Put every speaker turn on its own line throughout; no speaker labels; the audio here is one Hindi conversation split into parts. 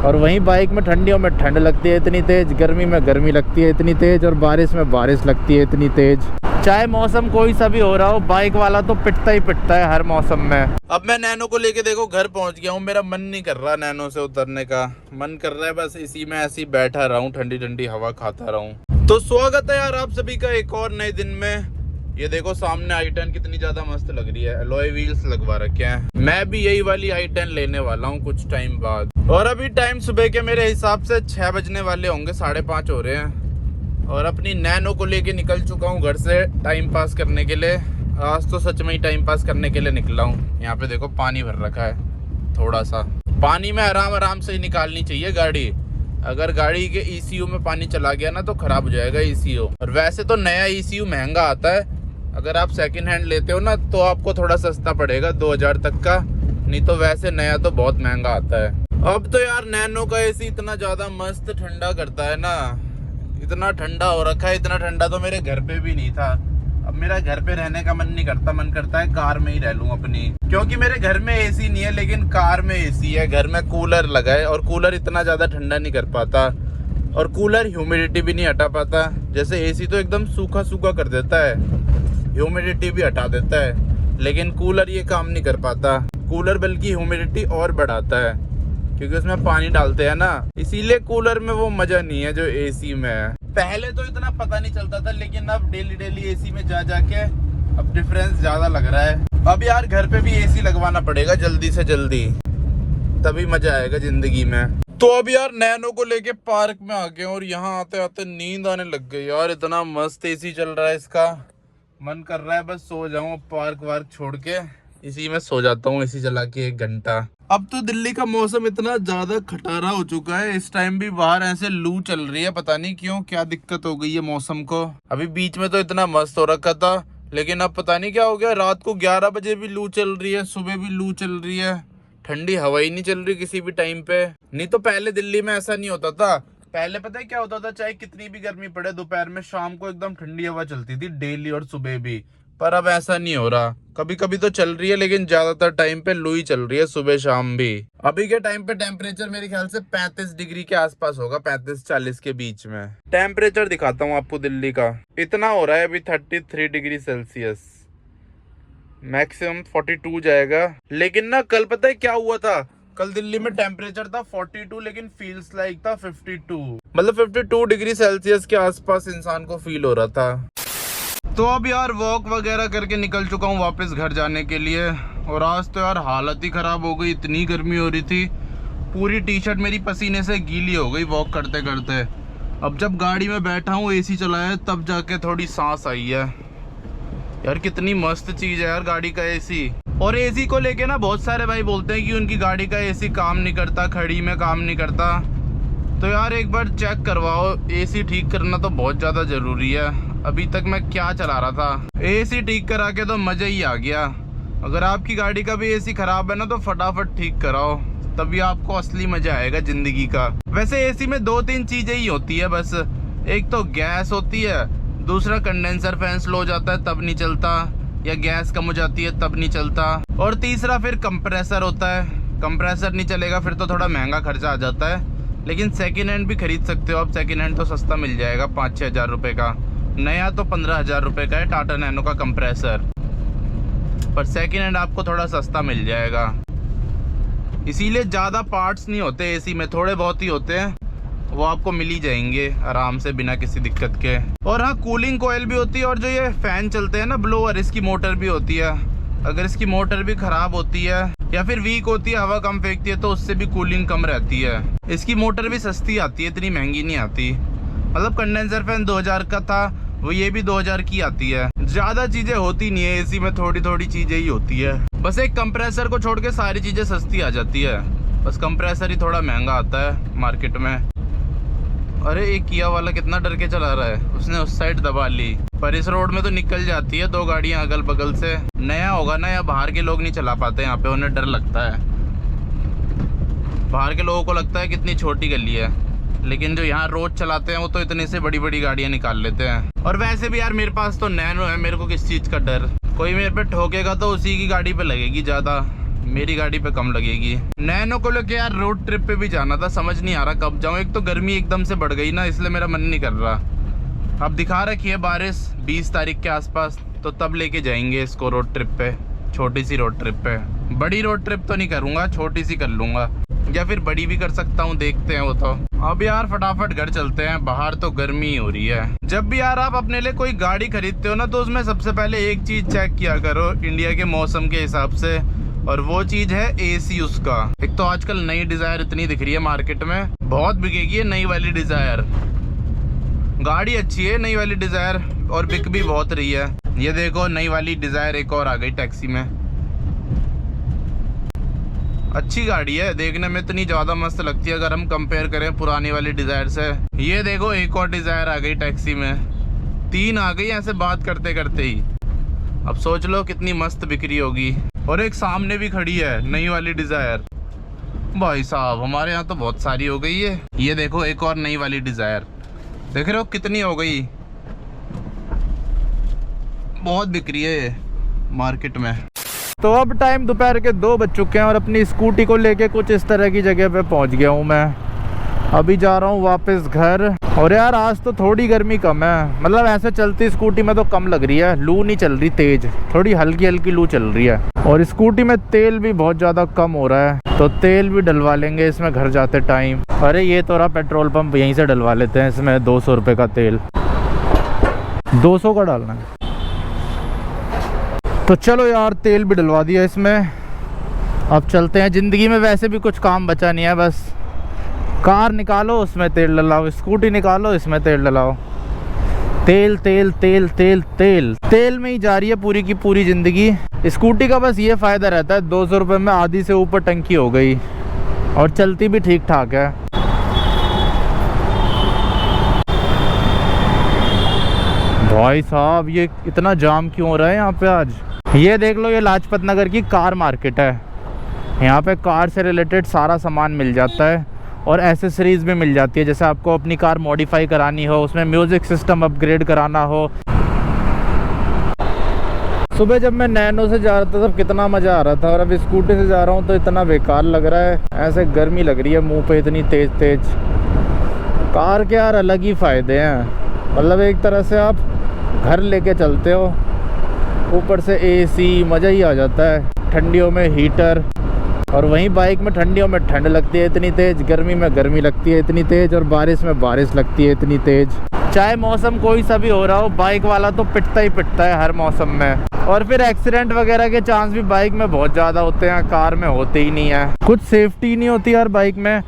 और वहीं बाइक में ठंडियों में ठंड लगती है इतनी तेज, गर्मी में गर्मी लगती है इतनी तेज, और बारिश में बारिश लगती है इतनी तेज। चाहे मौसम कोई सा भी हो रहा हो, बाइक वाला तो पिटता ही पिटता है हर मौसम में। अब मैं नैनो को लेके देखो घर पहुंच गया हूँ। मेरा मन नहीं कर रहा नैनो से उतरने का, मन कर रहा है बस इसी में ऐसे ही बैठा रहूं, ठंडी ठंडी हवा खाता रहूं। तो स्वागत है यार आप सभी का एक और नए दिन में। ये देखो सामने i10 कितनी ज्यादा मस्त लग रही है, अलॉय व्हील्स लगवा रखे हैं। मैं भी यही वाली i10 लेने वाला हूँ कुछ टाइम बाद। और अभी टाइम सुबह के मेरे हिसाब से 6 बजने वाले होंगे, 5:30 हो रहे हैं। और अपनी नैनो को लेके निकल चुका हूँ घर से टाइम पास करने के लिए। आज तो सच में ही टाइम पास करने के लिए निकला हूँ। यहाँ पे देखो पानी भर रखा है थोड़ा सा। पानी में आराम आराम से ही निकालनी चाहिए गाड़ी। अगर गाड़ी के ECU में पानी चला गया ना तो खराब हो जाएगा ECU। और वैसे तो नया ECU महंगा आता है, अगर आप सेकंड हैंड लेते हो ना तो आपको थोड़ा सस्ता पड़ेगा 2000 तक का, नहीं तो वैसे नया तो बहुत महंगा आता है। अब तो यार नैनो का AC इतना ज़्यादा मस्त ठंडा करता है ना, इतना ठंडा हो रखा है, इतना ठंडा तो मेरे घर पे भी नहीं था। अब मेरा घर पे रहने का मन नहीं करता, मन करता है कार में ही रह लूं अपनी, क्योंकि मेरे घर में AC नहीं है लेकिन कार में AC है। घर में कूलर लगा है और कूलर इतना ज़्यादा ठंडा नहीं कर पाता, और कूलर ह्यूमिडिटी भी नहीं हटा पाता। जैसे AC तो एकदम सूखा सूखा कर देता है, ह्यूमिडिटी भी हटा देता है, लेकिन कूलर ये काम नहीं कर पाता। कूलर बल्कि ह्यूमिडिटी और बढ़ाता है, क्योंकि उसमें पानी डालते हैं ना, इसीलिए कूलर में वो मजा नहीं है जो AC में है। पहले तो इतना पता नहीं चलता था, लेकिन अब डेली डेली AC में जा जाके अब डिफरेंस ज्यादा लग रहा है। अब यार घर पे भी AC लगवाना पड़ेगा जल्दी से जल्दी, तभी मजा आएगा जिंदगी में। तो अब यार नैनो को लेके पार्क में आ गए और यहाँ आते आते नींद आने लग गई यार। इतना मस्त AC चल रहा है इसका, मन कर रहा है बस सो जाऊं। पार्क वार्क छोड़ के इसी में सो जाता हूँ AC चला के 1 घंटा। अब तो दिल्ली का मौसम इतना ज्यादा खटारा हो चुका है, इस टाइम भी बाहर ऐसे लू चल रही है, पता नहीं क्यों, क्या दिक्कत हो गई है मौसम को। अभी बीच में तो इतना मस्त हो रखा था, लेकिन अब पता नहीं क्या हो गया। रात को 11 बजे भी लू चल रही है, सुबह भी लू चल रही है, ठंडी हवा ही नहीं चल रही किसी भी टाइम पे। नहीं तो पहले दिल्ली में ऐसा नहीं होता था। पहले पता है क्या होता था, चाहे कितनी भी गर्मी पड़े दोपहर में शाम को एकदम ठंडी हवा चलती थी डेली और सुबह भी। पर अब ऐसा नहीं हो रहा, कभी कभी तो चल रही है लेकिन ज्यादातर टाइम पे लू ही चल रही है, सुबह शाम भी। अभी के टाइम पे टेम्परेचर मेरे ख्याल से 35 डिग्री के आसपास होगा, 35-40 के बीच में। टेम्परेचर दिखाता हूँ आपको दिल्ली का, इतना हो रहा है अभी 33 डिग्री सेल्सियस, मैक्सिमम 42 जाएगा। लेकिन ना कल पता है क्या हुआ था, कल दिल्ली में टेम्परेचर था 42 लेकिन फील्स लाइक था 52, मतलब 52 डिग्री सेल्सियस के आसपास इंसान को फील हो रहा था। तो अब यार वॉक वगैरह करके निकल चुका हूँ वापस घर जाने के लिए। और आज तो यार हालत ही ख़राब हो गई, इतनी गर्मी हो रही थी, पूरी टी-शर्ट मेरी पसीने से गीली हो गई वॉक करते करते। अब जब गाड़ी में बैठा हूँ AC चलाया तब जाके थोड़ी सांस आई है। यार कितनी मस्त चीज़ है यार गाड़ी का AC। और AC को लेके ना बहुत सारे भाई बोलते हैं कि उनकी गाड़ी का AC काम नहीं करता, खड़ी में काम नहीं करता। तो यार एक बार चेक करवाओ, AC ठीक करना तो बहुत ज़्यादा ज़रूरी है। अभी तक मैं क्या चला रहा था, AC ठीक करा के तो मज़ा ही आ गया। अगर आपकी गाड़ी का भी AC ख़राब है ना तो फटाफट ठीक कराओ, तभी आपको असली मज़ा आएगा ज़िंदगी का। वैसे AC में 2-3 चीज़ें ही होती है बस, एक तो गैस होती है, दूसरा कंडेंसर फैन स्लो हो जाता है तब नहीं चलता, या गैस कम हो जाती है तब नहीं चलता, और तीसरा फिर कंप्रेसर होता है। कंप्रेसर नहीं चलेगा फिर तो थोड़ा महंगा खर्चा आ जाता है, लेकिन सेकेंड हैंड भी खरीद सकते हो आप। सेकेंड हैंड तो सस्ता मिल जाएगा 5-6 हज़ार रुपये का, नया तो 15,000 रुपये का है टाटा नैनो का कंप्रेसर, पर सेकेंड हैंड आपको थोड़ा सस्ता मिल जाएगा। इसीलिए ज़्यादा पार्ट्स नहीं होते AC में, थोड़े बहुत ही होते हैं, वो आपको मिल ही जाएंगे आराम से बिना किसी दिक्कत के। और हाँ, कूलिंग कोयल भी होती है, और जो ये फ़ैन चलते हैं ना ब्लोअर, इसकी मोटर भी होती है। अगर इसकी मोटर भी ख़राब होती है या फिर वीक होती है, हवा कम फेंकती है, तो उससे भी कूलिंग कम रहती है। इसकी मोटर भी सस्ती आती है, इतनी महंगी नहीं आती। मतलब कंडेंसर फैन 2000 का था, वो ये भी 2000 की आती है। ज़्यादा चीज़ें होती नहीं है AC में, थोड़ी थोड़ी चीज़ें ही होती है। बस एक कंप्रेसर को छोड़ के सारी चीज़ें सस्ती आ जाती है, बस कंप्रेसर ही थोड़ा महंगा आता है मार्केट में। अरे एक किया वाला कितना डर के चला रहा है, उसने उस साइड दबा ली, पर इस रोड में तो निकल जाती है 2 गाड़ियां अगल बगल से। नया होगा ना, या बाहर के लोग नहीं चला पाते यहाँ पे, उन्हें डर लगता है। बाहर के लोगों को लगता है कितनी छोटी गली है, लेकिन जो यहाँ रोज चलाते हैं वो तो इतने से बड़ी बड़ी गाड़ियाँ निकाल लेते हैं। और वैसे भी यार मेरे पास तो नैनो है, मेरे को किस चीज़ का डर। कोई मेरे पे ठोकेगा तो उसी की गाड़ी पे लगेगी ज़्यादा, मेरी गाड़ी पे कम लगेगी। नैनो को लेके यार रोड ट्रिप पे भी जाना था, समझ नहीं आ रहा कब जाऊँ। एक तो गर्मी एकदम से बढ़ गई ना, इसलिए मेरा मन नहीं कर रहा। अब दिखा रखी है बारिश 20 तारीख के आसपास, तो तब लेके जाएंगे इसको रोड ट्रिप पे, छोटी सी रोड ट्रिप पे। बड़ी रोड ट्रिप तो नहीं करूँगा, छोटी सी कर लूँगा, या फिर बड़ी भी कर सकता हूँ, देखते हैं वो तो। अब यार फटाफट घर चलते हैं, बाहर तो गर्मी हो रही है। जब भी यार आप अपने लिए कोई गाड़ी खरीदते हो ना, तो उसमें सबसे पहले एक चीज़ चेक किया करो इंडिया के मौसम के हिसाब से, और वो चीज़ है AC उसका। एक तो आजकल नई डिज़ायर इतनी दिख रही है मार्केट में, बहुत बिकेगी है नई वाली डिज़ायर। गाड़ी अच्छी है नई वाली डिज़ायर, और बिक भी बहुत रही है। ये देखो नई वाली डिज़ायर एक और आ गई टैक्सी में। अच्छी गाड़ी है, देखने में इतनी ज़्यादा मस्त लगती है अगर हम कंपेयर करें पुरानी वाली डिज़ायर से। ये देखो एक और डिज़ायर आ गई टैक्सी में, 3 आ गई ऐसे बात करते करते ही। अब सोच लो कितनी मस्त बिक्री होगी। और एक सामने भी खड़ी है नई वाली डिज़ायर। भाई साहब हमारे यहाँ तो बहुत सारी हो गई है। ये देखो एक और नई वाली डिज़ायर, देख रहे हो कितनी हो गई, बहुत बिक्री है मार्केट में। तो अब टाइम दोपहर के 2 बज चुके हैं और अपनी स्कूटी को लेके कुछ इस तरह की जगह पे पहुंच गया हूं मैं। अभी जा रहा हूं वापस घर। और यार आज तो थोड़ी गर्मी कम है, मतलब ऐसे चलती स्कूटी में तो कम लग रही है, लू नहीं चल रही तेज, थोड़ी हल्की हल्की लू चल रही है। और स्कूटी में तेल भी बहुत ज़्यादा कम हो रहा है, तो तेल भी डलवा लेंगे इसमें घर जाते टाइम। अरे ये तो रहा पेट्रोल पंप, यहीं से डलवा लेते हैं इसमें 200 रुपये का तेल, 200 का डालना है। तो चलो यार तेल भी डलवा दिया इसमें, अब चलते हैं। ज़िंदगी में वैसे भी कुछ काम बचा नहीं है, बस कार निकालो उसमें तेल डलाओ, स्कूटी निकालो इसमें तेल डलाओ, तेल तेल तेल तेल तेल तेल में ही जा रही है पूरी की पूरी ज़िंदगी। स्कूटी का बस ये फ़ायदा रहता है 200 रुपये में आधी से ऊपर टंकी हो गई, और चलती भी ठीक ठाक है। भाई साहब ये इतना जाम क्यों हो रहा है यहाँ पे आज। ये देख लो, ये लाजपत नगर की कार मार्केट है। यहाँ पे कार से रिलेटेड सारा सामान मिल जाता है, और एसेसरीज़ भी मिल जाती है। जैसे आपको अपनी कार मॉडिफाई करानी हो, उसमें म्यूज़िक सिस्टम अपग्रेड कराना हो। सुबह जब मैं नैनो से जा रहा था तब कितना मज़ा आ रहा था, और अब स्कूटी से जा रहा हूँ तो इतना बेकार लग रहा है, ऐसे गर्मी लग रही है मुँह पे इतनी तेज़ तेज़। कार के यार अलग ही फ़ायदे हैं, मतलब एक तरह से आप घर लेके चलते हो, ऊपर से AC, मज़ा ही आ जाता है। ठंडियों में हीटर, और वहीं बाइक में ठंडियों में ठंड लगती है इतनी तेज़, गर्मी में गर्मी लगती है इतनी तेज़, और बारिश में बारिश लगती है इतनी तेज़। चाहे मौसम कोई सा भी हो रहा हो, बाइक वाला तो पिटता ही पिटता है हर मौसम में। और फिर एक्सीडेंट वगैरह के चांस भी बाइक में बहुत ज़्यादा होते हैं, कार में होते ही नहीं है। कुछ सेफ्टी नहीं होती यार बाइक में।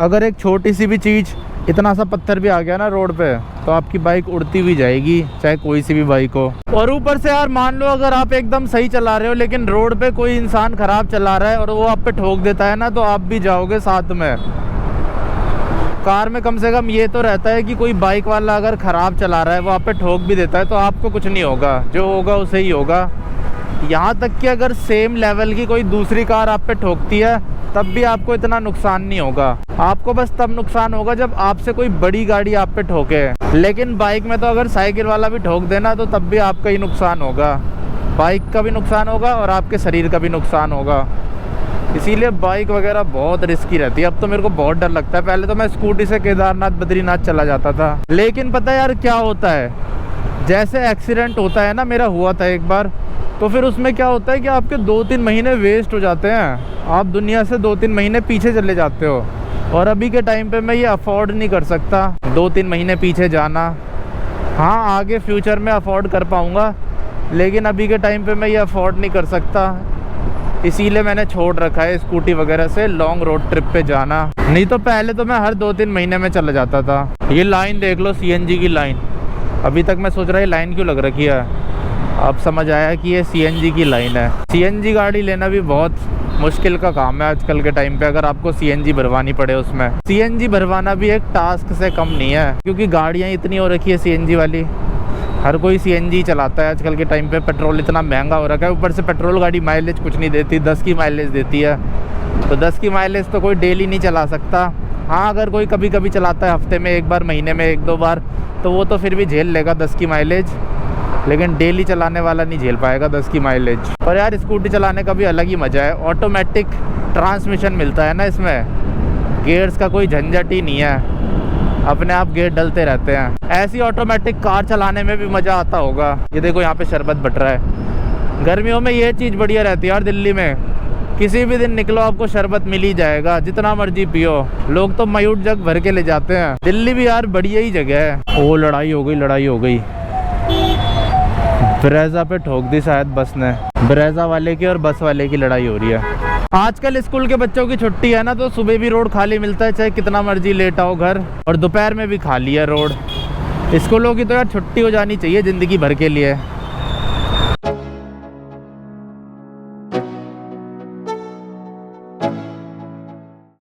अगर एक छोटी सी भी चीज़, इतना सा पत्थर भी आ गया ना रोड पे, तो आपकी बाइक उड़ती भी जाएगी, चाहे कोई सी भी बाइक हो। और ऊपर से यार मान लो अगर आप एकदम सही चला रहे हो, लेकिन रोड पे कोई इंसान खराब चला रहा है और वो आप पे ठोक देता है ना, तो आप भी जाओगे साथ में। कार में कम से कम ये तो रहता है कि कोई बाइक वाला अगर ख़राब चला रहा है, वो आप पे ठोक भी देता है, तो आपको कुछ नहीं होगा, जो होगा उसे ही होगा। यहाँ तक कि अगर सेम लेवल की कोई दूसरी कार आप पे ठोकती है, तब भी आपको इतना नुकसान नहीं होगा। आपको बस तब नुकसान होगा जब आपसे कोई बड़ी गाड़ी आप पे ठोके। लेकिन बाइक में तो अगर साइकिल वाला भी ठोक देना, तो तब भी आपका ही नुकसान होगा, बाइक का भी नुकसान होगा और आपके शरीर का भी नुकसान होगा। इसीलिए बाइक वगैरह बहुत रिस्की रहती है। अब तो मेरे को बहुत डर लगता है। पहले तो मैं स्कूटी से केदारनाथ बद्रीनाथ चला जाता था, लेकिन पता है यार क्या होता है, जैसे एक्सीडेंट होता है ना, मेरा हुआ था एक बार, तो फिर उसमें क्या होता है कि आपके 2-3 महीने वेस्ट हो जाते हैं। आप दुनिया से 2-3 महीने पीछे चले जाते हो, और अभी के टाइम पे मैं ये अफोर्ड नहीं कर सकता 2-3 महीने पीछे जाना। हाँ आगे फ्यूचर में अफोर्ड कर पाऊँगा, लेकिन अभी के टाइम पे मैं ये अफोर्ड नहीं कर सकता। इसीलिए मैंने छोड़ रखा है स्कूटी वगैरह से लॉन्ग रोड ट्रिप पे जाना। नहीं तो पहले तो मैं हर 2-3 महीने में चला जाता था। ये लाइन देख लो, CNG की लाइन। अभी तक मैं सोच रहा ये लाइन क्यों लग रखी है, अब समझ आया कि ये CNG की लाइन है। CNG गाड़ी लेना भी बहुत मुश्किल का काम है आजकल के टाइम पे, अगर आपको CNG भरवानी पड़े उसमें। CNG भरवाना भी एक टास्क से कम नहीं है, क्योंकि गाड़ियाँ इतनी हो रखी है CNG वाली, हर कोई CNG चलाता है आजकल के टाइम पे। पेट्रोल इतना महंगा हो रखा है, ऊपर से पेट्रोल गाड़ी माइलेज कुछ नहीं देती, 10 की माइलेज देती है। तो 10 की माइलेज तो कोई डेली नहीं चला सकता। हाँ अगर कोई कभी कभी चलाता है, हफ्ते में एक बार, महीने में 1-2 बार, तो वो तो फिर भी झेल लेगा 10 की माइलेज। लेकिन डेली चलाने वाला नहीं झेल पाएगा 10 की माइलेज। पर यार स्कूटी चलाने का भी अलग ही मज़ा है। ऑटोमेटिक ट्रांसमिशन मिलता है ना इसमें, गियर्स का कोई झंझट ही नहीं है, अपने आप गियर डलते रहते हैं। ऐसी ऑटोमेटिक कार चलाने में भी मज़ा आता होगा। ये देखो यहाँ पे शरबत बट रहा है। गर्मियों में ये चीज़ बढ़िया रहती है यार। दिल्ली में किसी भी दिन निकलो आपको शरबत मिल ही जाएगा, जितना मर्जी पियो। लोग तो म्यूट जग भर के ले जाते हैं। दिल्ली भी यार बढ़िया ही जगह है। ओ लड़ाई हो गई, लड़ाई हो गई। ब्रेजा पे ठोक दी शायद बस ने। ब्रेजा वाले की और बस वाले की लड़ाई हो रही है। आजकल स्कूल के बच्चों की छुट्टी है ना, तो सुबह भी रोड खाली मिलता है, चाहे कितना मर्जी लेट आओ घर, और दोपहर में भी खाली है रोड। स्कूलों की तो यार छुट्टी हो जानी चाहिए ज़िंदगी भर के लिए।